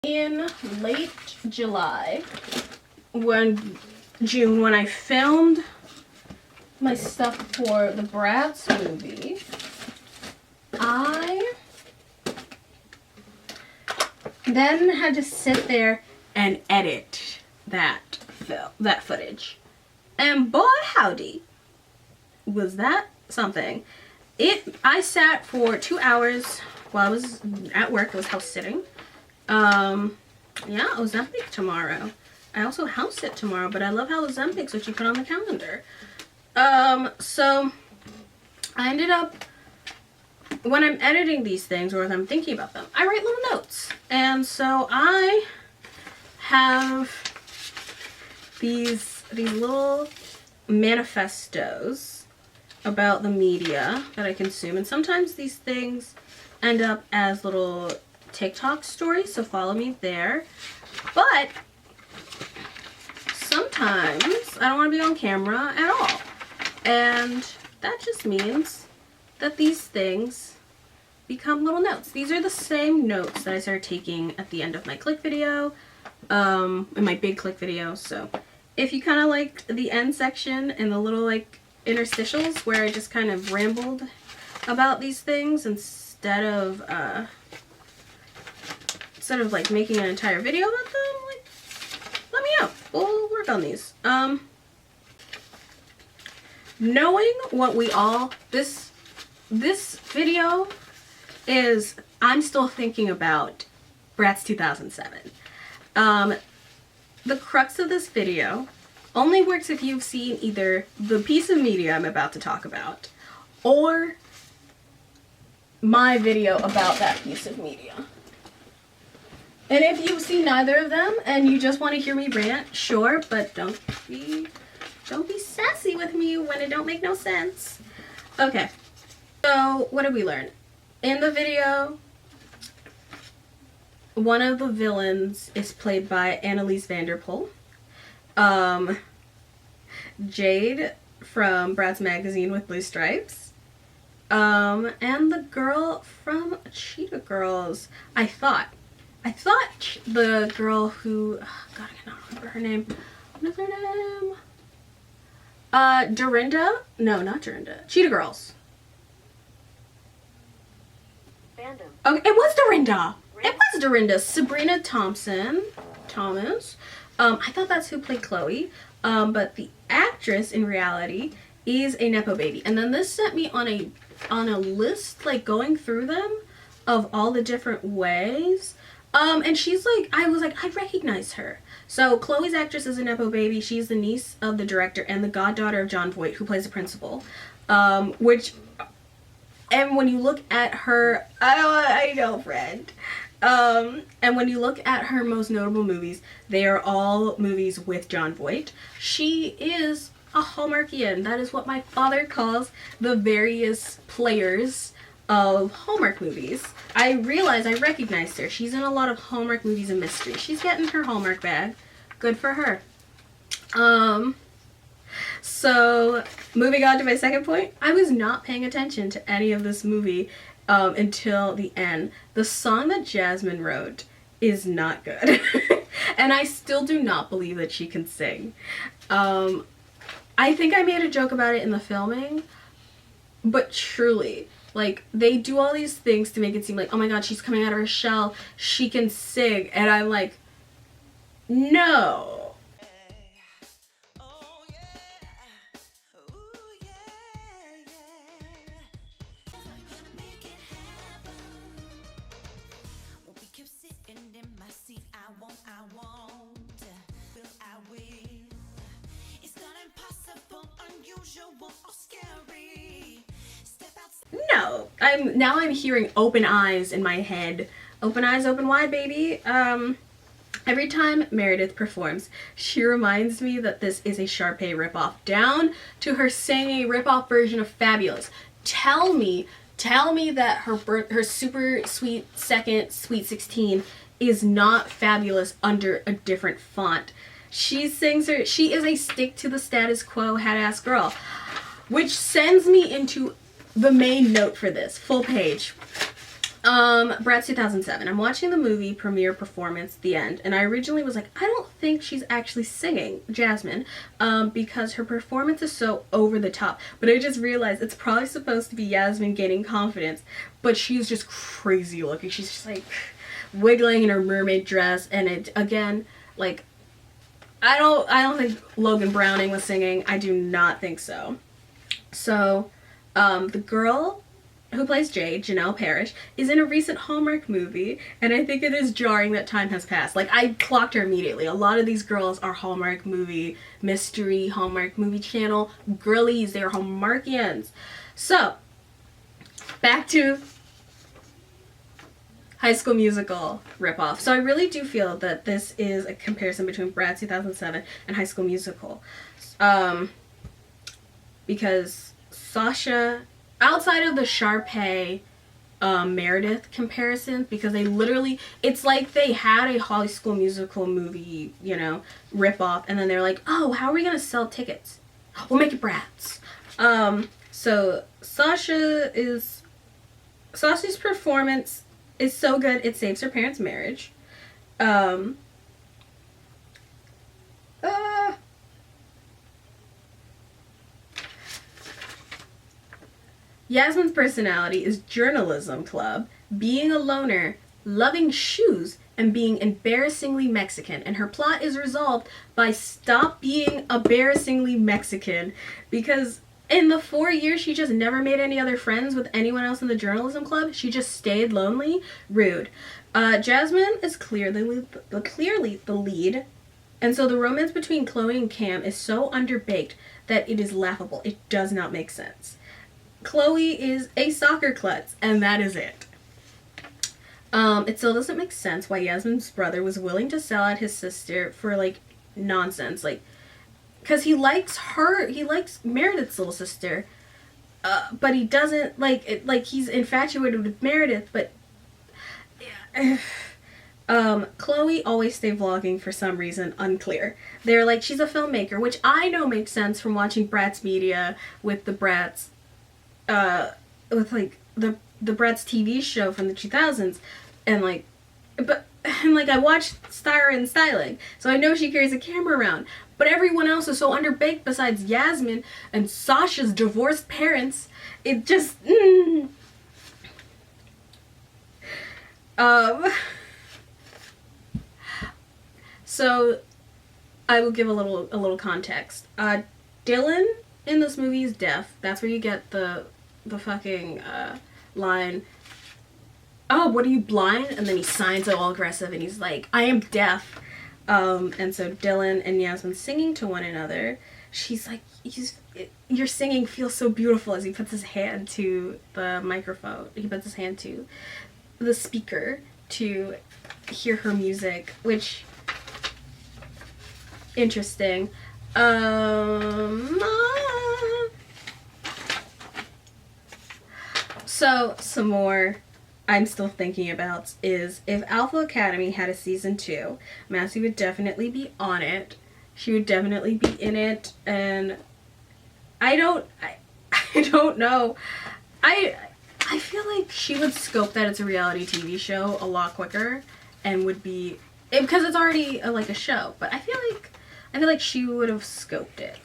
In late June, when I filmed my stuff for the Bratz movie, I then had to sit there and edit that footage. And boy howdy, was that something. I sat for 2 hours while I was at work. I was house sitting. Yeah, Ozempic tomorrow. I also house sit tomorrow, but I love how Ozempic's what you put on the calendar. So I ended up, when I'm editing these things or if I'm thinking about them, I write little notes. And so I have these little manifestos about the media that I consume, and sometimes these things end up as little TikTok stories, so follow me there. But sometimes I don't want to be on camera at all, and that just means that these things become little notes. These are the same notes that I started taking at the end of my click video, in my big click video. So if you kind of liked the end section and the little like interstitials where I just kind of rambled about these things instead of like making an entire video about them, like, let me know. We'll work on these. Knowing what we all, this video is, I'm still thinking about Bratz 2007. The crux of this video only works if you've seen either the piece of media I'm about to talk about or my video about that piece of media. And if you've seen neither of them and you just want to hear me rant, sure, but don't be sassy with me when it don't make no sense. Okay, so what did we learn? In the video, one of the villains is played by Anneliese Vanderpool. Jade from Bratz magazine with blue stripes. And the girl from Cheetah Girls. I thought the girl who, oh God, I cannot remember her name. What is her name? Dorinda? No, not Dorinda. Cheetah Girls. Fandom. Okay, it was Dorinda. It was Dorinda. Sabrina Thomas. I thought that's who played Chloe. But the actress in reality is a Nepo baby. And then this sent me on a list, like going through them of all the different ways. And she's like, I was like, I recognize her. So Chloe's actress is a Nepo baby. She's the niece of the director and the goddaughter of Jon Voight, who plays the principal. And when you look at her, I know, friend. And when you look at her most notable movies, they are all movies with Jon Voight. She is a Hallmarkian. That is what my father calls the various players of Hallmark movies. I realized I recognized her. She's in a lot of Hallmark movies and mystery. She's getting her Hallmark bag. Good for her. So moving on to my second point, I was not paying attention to any of this movie until the end. The song that Jasmine wrote is not good. And I still do not believe that she can sing. I think I made a joke about it in the filming, but truly, like, they do all these things to make it seem like, oh my God, she's coming out of her shell, she can sing, and I'm like, no. No, I'm hearing open eyes in my head. Open eyes, open wide, baby. Every time Meredith performs, she reminds me that this is a Sharpay ripoff, down to her singing a ripoff version of Fabulous. Tell me that her super sweet second Sweet 16 is not Fabulous under a different font. She is a stick to the status quo head ass girl, which sends me into the main note for this full page. Bratz 2007. I'm watching the movie premiere performance, the end, and I originally was like, I don't think she's actually singing Jasmine, because her performance is so over the top. But I just realized it's probably supposed to be Yasmin gaining confidence, but she's just crazy looking. She's just like wiggling in her mermaid dress, and it again, like, I don't think Logan Browning was singing. I do not think so. So, the girl who plays Jade, Janelle Parrish, is in a recent Hallmark movie, and I think it is jarring that time has passed. Like, I clocked her immediately. A lot of these girls are Hallmark movie, mystery, Hallmark movie channel girlies. They're Hallmarkians. So, back to High School Musical ripoff. So I really do feel that this is a comparison between Bratz 2007 and High School Musical. Because Sasha, outside of the Sharpay Meredith comparisons, because they literally, it's like they had a High School Musical movie, you know, ripoff, and then they're like, oh, how are we gonna sell tickets? We'll make it Bratz. So Sasha's performance is so good it saves her parents' marriage. Yasmin's personality is journalism club, being a loner, loving shoes, and being embarrassingly Mexican. And her plot is resolved by stop being embarrassingly Mexican, because in the 4 years she just never made any other friends with anyone else in the journalism club. She just stayed lonely. Rude. Jasmine is clearly the lead, and so the romance between Chloe and Cam is so underbaked that it is laughable. It does not make sense. Chloe is a soccer klutz, and that is it. It still doesn't make sense why Yasmin's brother was willing to sell out his sister for, like, nonsense. Like, because he likes Meredith's little sister, but he doesn't, like, he's infatuated with Meredith, but, Chloe always stay vlogging for some reason, unclear. They're like, she's a filmmaker, which I know makes sense from watching Bratz Media with the Bratz, with, like, the Bratz TV show from the 2000s, and, like, I watched Styra and Styling, so I know she carries a camera around, but everyone else is so underbaked besides Yasmin and Sasha's divorced parents. It just, so I will give a little context. Dylan in this movie is deaf. That's where you get the fucking line, oh, what are you, blind? And then he signs it all aggressive and he's like, I am deaf. And so Dylan and Yasmin singing to one another. She's like, your singing feels so beautiful, as he puts his hand to the microphone. He puts his hand to the speaker to hear her music, which, interesting. So, some more I'm still thinking about is, if Alpha Academy had a season 2, Massey would definitely be on it. She would definitely be in it, and I don't know. I feel like she would scope that it's a reality TV show a lot quicker, and would be, because it's already like a show, but I feel like she would have scoped it.